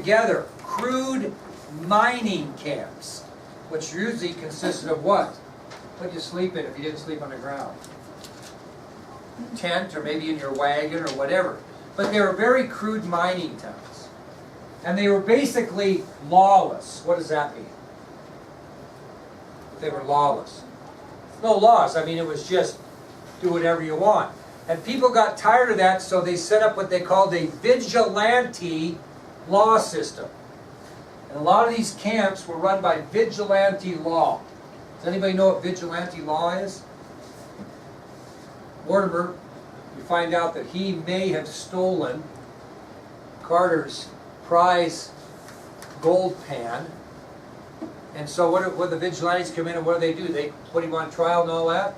together crude mining camps, which usually consisted of what? What did you sleep in if you didn't sleep on the ground? Tent, or maybe in your wagon or whatever. But they were very crude mining towns. And they were basically lawless. What does that mean? They were lawless. No laws. I mean, it was just do whatever you want. And people got tired of that, so they set up what they called a vigilante law system. And a lot of these camps were run by vigilante law. Does anybody know what vigilante law is? Mortimer, you find out that he may have stolen Carter's prize gold pan. And so what the vigilantes come in and what do? They put him on trial and all that?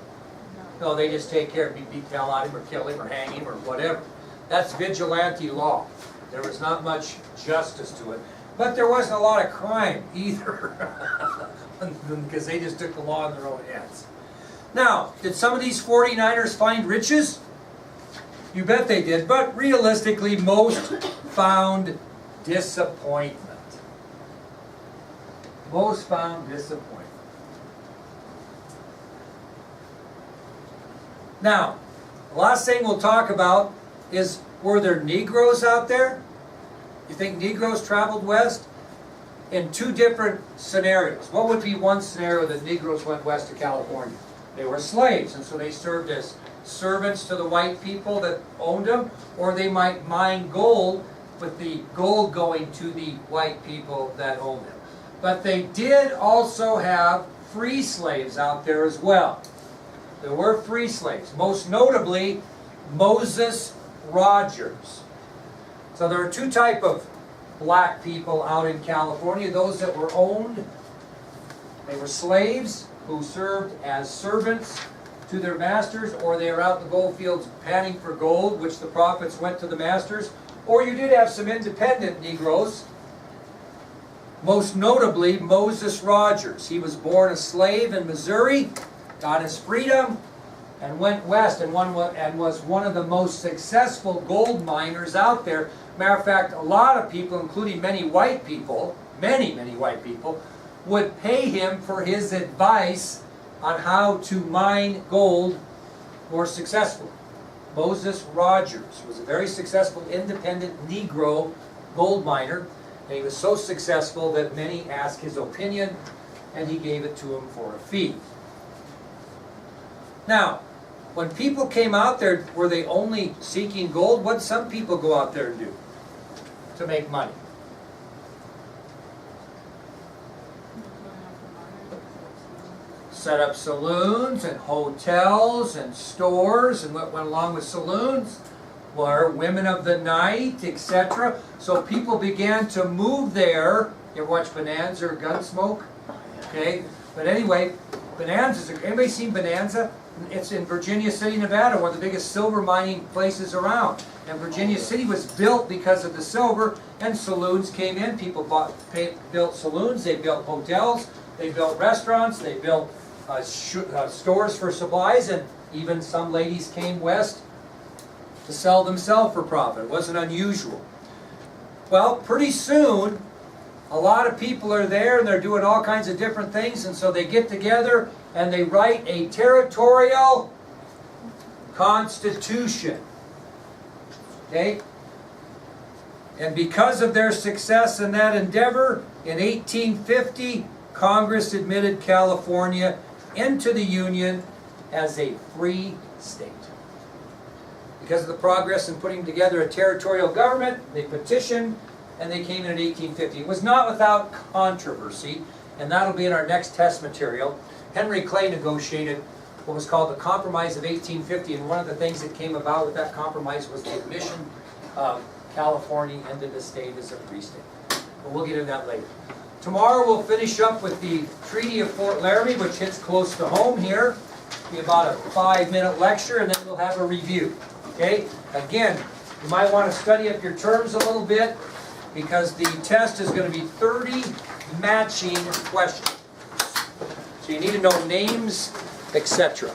No, they just take care of him, beat the hell out of him or kill him or hang him or whatever. That's vigilante law. There was not much justice to it. But there wasn't a lot of crime either. Because they just took the law in their own hands. Now, did some of these 49ers find riches? You bet they did. But realistically, most found disappointment. Most found disappointment. Now, the last thing we'll talk about is, were there Negroes out there? You think Negroes traveled west? In two different scenarios. What would be one scenario that Negroes went west to California? They were slaves, and so they served as servants to the white people that owned them, or they might mine gold, with the gold going to the white people that owned them. But they did also have free slaves out there as well. There were free slaves, most notably Moses Rogers. So there are two types of black people out in California. Those that were owned, they were slaves who served as servants to their masters, or they were out in the gold fields panning for gold, which the profits went to the masters. Or you did have some independent Negroes, most notably Moses Rogers. He was born a slave in Missouri, got his freedom, and went west and was one of the most successful gold miners out there. Matter of fact, a lot of people, including many white people, many white people, would pay him for his advice on how to mine gold more successfully. Moses Rogers was a very successful independent Negro gold miner, and he was so successful that many asked his opinion, and he gave it to him for a fee. Now, when people came out there, were they only seeking gold? What did some people go out there and do to make money? Set up saloons and hotels and stores, and what went along with saloons were women of the night, etc. So people began to move there. You ever watch Bonanza or Gunsmoke? Okay, but anyway, Bonanza. Anybody seen Bonanza? It's in Virginia City, Nevada, one of the biggest silver mining places around. And Virginia City was built because of the silver, and saloons came in. People built saloons, they built hotels, they built restaurants, they built stores for supplies, and even some ladies came west to sell themselves for profit. It wasn't unusual. Well, pretty soon, a lot of people are there, and they're doing all kinds of different things, and so they get together and they write a territorial constitution. Okay? And because of their success in that endeavor, in 1850, Congress admitted California into the Union as a free state. Because of the progress in putting together a territorial government, they petitioned, and they came in 1850. It was not without controversy, and that'll be in our next test material. Henry Clay negotiated what was called the Compromise of 1850, and one of the things that came about with that compromise was the admission of California into the state as a free state. But we'll get into that later. Tomorrow we'll finish up with the Treaty of Fort Laramie, which hits close to home here. It'll be about a 5-minute lecture, and then we'll have a review. Okay? Again, you might want to study up your terms a little bit, because the test is going to be 30 matching questions. So you need to know names, etc.